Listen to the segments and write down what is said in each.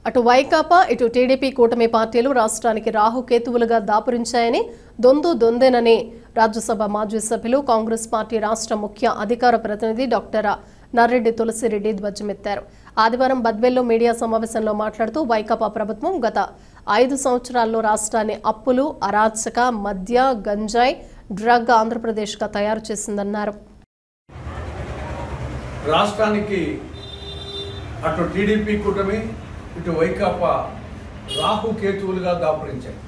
అటు వైకాపా ఇటు టీడీపీ కూటమి పార్టీలు రాష్ట్రానికి రాహుకేతువులుగా దాపురించాయని దొందేనని రాజ్యసభ మాజీ సభ్యులు కాంగ్రెస్ పార్టీ రాష్ట్ర ముఖ్య అధికార ప్రతినిధి డాక్టర్ నర్రెడ్డి తులసిరెడ్డి ధ్వజమెత్తారు. ఆదివారం బద్వేల్లో మీడియా సమావేశంలో మాట్లాడుతూ వైకాపా ప్రభుత్వం గత 5 సంవత్సరాల్లో రాష్ట్రాన్ని అప్పులు, అరాచక, మద్య, గంజాయి, డ్రగ్ ఆంధ్రప్రదేశ్గా తయారు చేసిందన్నారు. రాష్ట్రానికి అటు టీడీపీ కూటమి ఇటు వైకాపా రాహుకేతువులుగా దాపురించాయి.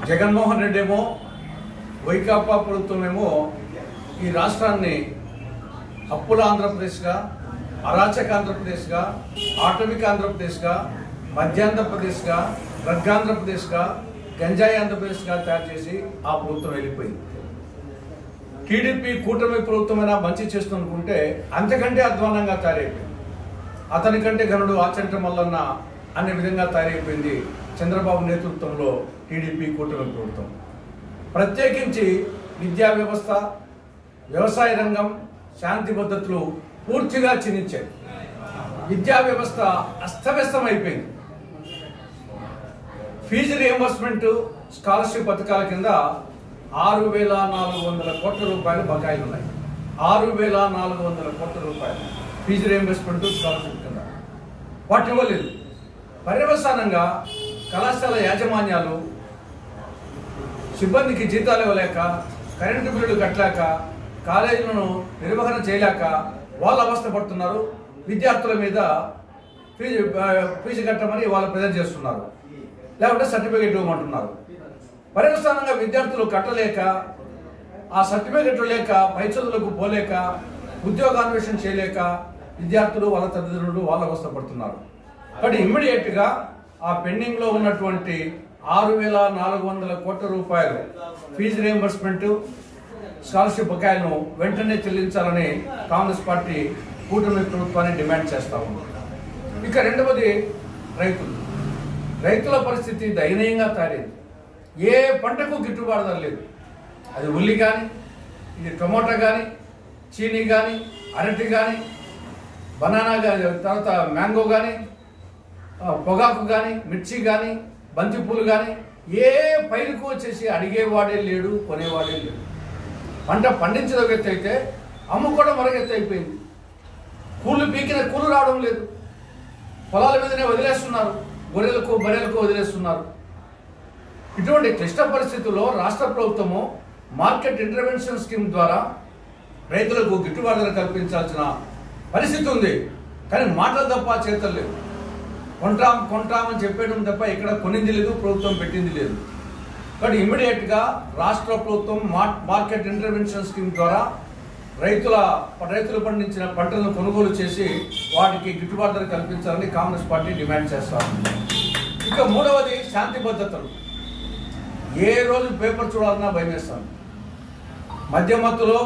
జగన్మోహన్ రెడ్డి ఏమో, వైకాపా ప్రభుత్వం ఏమో ఈ రాష్ట్రాన్ని అప్పుల ఆంధ్రప్రదేశ్గా, అరాచక ఆంధ్రప్రదేశ్గా, ఆటవిక ఆంధ్రప్రదేశ్గా, మధ్యాంధ్రప్రదేశ్గా, డ్రగ్ ఆంధ్రప్రదేశ్గా, గంజాయి ఆంధ్రప్రదేశ్గా తయారు చేసి ఆ ప్రభుత్వం వెళ్ళిపోయింది. టీడీపీ కూటమి ప్రభుత్వమైనా మంచి చేస్తుందనుకుంటే అంతకంటే అధ్వానంగా తయారైపోయింది. అతని కంటే ఘనుడు ఆచంట మల్లన్న అనే విధంగా తయారైపోయింది చంద్రబాబు నేతృత్వంలో టీడీపీ కూటమి ప్రభుత్వం. ప్రత్యేకించి విద్యా వ్యవస్థ, వ్యవసాయ రంగం, శాంతి భద్రతలు పూర్తిగా క్షీణించాయి. విద్యా వ్యవస్థ అస్తవ్యస్తం అయిపోయింది. ఫీజు రియంబర్స్మెంట్, స్కాలర్షిప్ పథకాల కింద 6,400 కోట్ల రూపాయలు బకాయిలు ఉన్నాయి. 6,400 కోట్ల రూపాయలు ఫీజు రియంబర్స్మెంట్, స్కాలర్షిప్ కింద వాటి ఇవ్వలేదు. పర్యవసానంగా కళాశాల యాజమాన్యాలు సిబ్బందికి జీతాలు ఇవ్వలేక, కరెంటు బిల్లులు కట్టలేక, కాలేజీలను నిర్వహణ చేయలేక వాళ్ళు అవస్థపడుతున్నారు. విద్యార్థుల మీద ఫీజు కట్టమని వాళ్ళు ప్రెజర్ చేస్తున్నారు, లేకుంటే సర్టిఫికేట్ ఇవ్వమంటున్నారు. పర్యవసానంగా విద్యార్థులు కట్టలేక, ఆ సర్టిఫికేట్లు లేక, పై చదువులకు పోలేక, ఉద్యోగాన్వేషణ చేయలేక విద్యార్థులు, వాళ్ళ తల్లిదండ్రులు వాళ్ళు అవస్థపడుతున్నారు. కాబట్టి ఇమ్మీడియట్గా ఆ పెండింగ్లో ఉన్నటువంటి 6,400 కోట్ల రూపాయలు ఫీజు రియంబర్స్మెంట్, స్కాలర్షిప్ బకాయిలను వెంటనే చెల్లించాలని కాంగ్రెస్ పార్టీ కూటమి ప్రభుత్వాన్ని డిమాండ్ చేస్తా ఉంది. ఇక రెండవది రైతుల పరిస్థితి దయనీయంగా తయారైంది. ఏ పంటకు గిట్టుబాటు ధర లేదు. అది ఉల్లి కానీ, ఇది టమోటా కానీ, చీనీ కానీ, అరటి కానీ, బనానా కానీ, తర్వాత మ్యాంగో కానీ, పొగాకు కానీ, మిర్చి కానీ, బంతిపూలు కానీ, ఏ పైరుకు వచ్చేసి అడిగేవాడే లేడు, కొనేవాడే లేడు. పంట పండించడం ఎత్తు అయితే అమ్ముకోవడం మరొక ఎత్తు అయిపోయింది. కూలు పీకిన కూలు రావడం లేదు. పొలాల మీదనే వదిలేస్తున్నారు, గొర్రెలకు బర్రెలకు వదిలేస్తున్నారు. ఇటువంటి క్లిష్ట పరిస్థితుల్లో రాష్ట్ర ప్రభుత్వము మార్కెట్ ఇంటర్వెన్షన్ స్కీమ్ ద్వారా రైతులకు గిట్టుబాటు ధర కల్పించాల్సిన పరిస్థితి ఉంది. కానీ మాటలు తప్ప చేతలు లేవు. కొంటామని చెప్పేయడం తప్ప ఇక్కడ కొనింది లేదు, ప్రభుత్వం పెట్టింది లేదు. కాబట్టి ఇమ్మీడియట్గా రాష్ట్ర ప్రభుత్వం మార్కెట్ ఇంటర్వెన్షన్ స్కీమ్ ద్వారా రైతులు పండించిన పంటలను కొనుగోలు చేసి వాటికి గిట్టుబాటు ధర కల్పించాలని కాంగ్రెస్ పార్టీ డిమాండ్ చేస్తారు. ఇక మూడవది శాంతి భద్రతలు. ఏ రోజు పేపర్ చూడాలన్నా భయమేస్తాను. మధ్యమత్తులో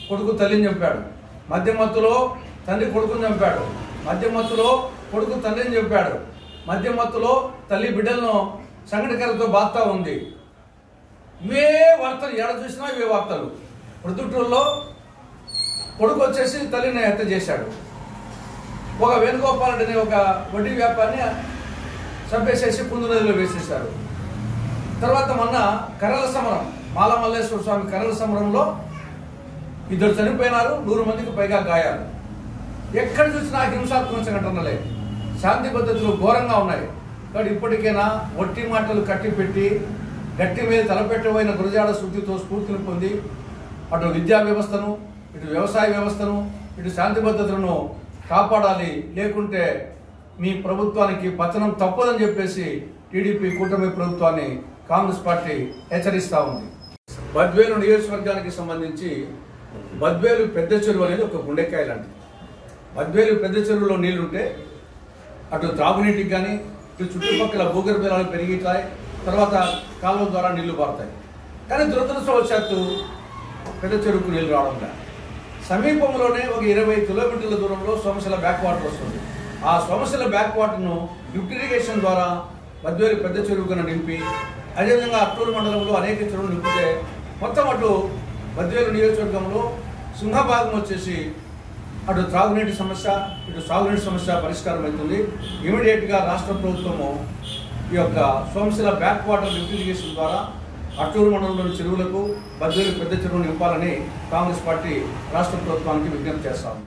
కొడుకు తల్లిని చంపాడు, మధ్యమత్తులో తండ్రి కొడుకుని చంపాడు, మధ్యమత్తులో కొడుకు తండ్రిని చంపాడు, మధ్యమత్తులో తల్లి బిడ్డలను సంఘటనకరతో బాధతా ఉంది. ఇవే వార్తలు, ఎడ చూసినా ఇవే వార్తలు. ప్రొద్దుటూరులో కొడుకు వచ్చేసి తల్లిని హత్య చేశాడు. ఒక వేణుగోపాల్ రెడ్డి అనే ఒక వడ్డీ వ్యాపారిని చంపేసేసి కుందు నదిలో వేసేశారు. తర్వాత మొన్న కర్రల సమరం, మాలమల్లేశ్వర స్వామి కర్రల సమరంలో 2 చనిపోయినారు, 100 మందికి పైగా గాయాలు. ఎక్కడ చూసినా హింసాత్మక సంఘటనలే, శాంతి పద్ధతులు ఘోరంగా ఉన్నాయి. కాబట్టి ఇప్పటికైనా ఒట్టి మాటలు కట్టిపెట్టి గట్టి మీద తలపెట్టబోయిన గురజాడ శృతితో స్ఫూర్తిని పొంది అటు విద్యా వ్యవస్థను, ఇటు వ్యవసాయ వ్యవస్థను, ఇటు శాంతి భద్రతలను కాపాడాలి. లేకుంటే మీ ప్రభుత్వానికి పతనం తప్పదని చెప్పేసి టీడీపీ కూటమి ప్రభుత్వాన్ని కాంగ్రెస్ పార్టీ హెచ్చరిస్తూ ఉంది. బద్వేలు నియోజకవర్గానికి సంబంధించి బద్వేలు పెద్ద చెరువు అనేది ఒక గుండెకాయ లాంటిది. బద్వేలు పెద్ద చెరువులో నీళ్లుంటే అటు త్రాగునీటికి కానీ, ఇటు చుట్టుపక్కల భూగర్భ జలాలు పెరిగితాయి, తర్వాత కాలువ ద్వారా నీళ్లు పారుతాయి. కానీ దురదృష్టవశాత్తు పెద్ద చెరువుకు నీళ్లు రావడం లేదు. సమీపంలోనే ఒక 20 కిలోమీటర్ల దూరంలో సోమశిల బ్యాక్ వాటర్ వస్తుంది. ఆ సోమశిల బ్యాక్ వాటర్ను లిఫ్ట్ ఇరిగేషన్ ద్వారా బద్వేలు పెద్ద చెరువు కన్నా నింపి, అదేవిధంగా అట్టూరు మండలంలో అనేక చెరువులు నింపితే మొత్తం అటు బద్వేలు నియోజకవర్గంలో సింహభాగం వచ్చేసి అటు త్రాగునీటి సమస్య ఇటు సాగునీటి సమస్య పరిష్కారం అవుతుంది. ఇమీడియట్గా రాష్ట్ర ప్రభుత్వము ఈ యొక్క Somasila back water lift irrigation ద్వారా అట్టూరు మండలంలోని చెరువులకు బద్వేలు పెద్ద చెరువును నింపాలని కాంగ్రెస్ పార్టీ రాష్ట్ర ప్రభుత్వానికి విజ్ఞప్తి చేస్తాము.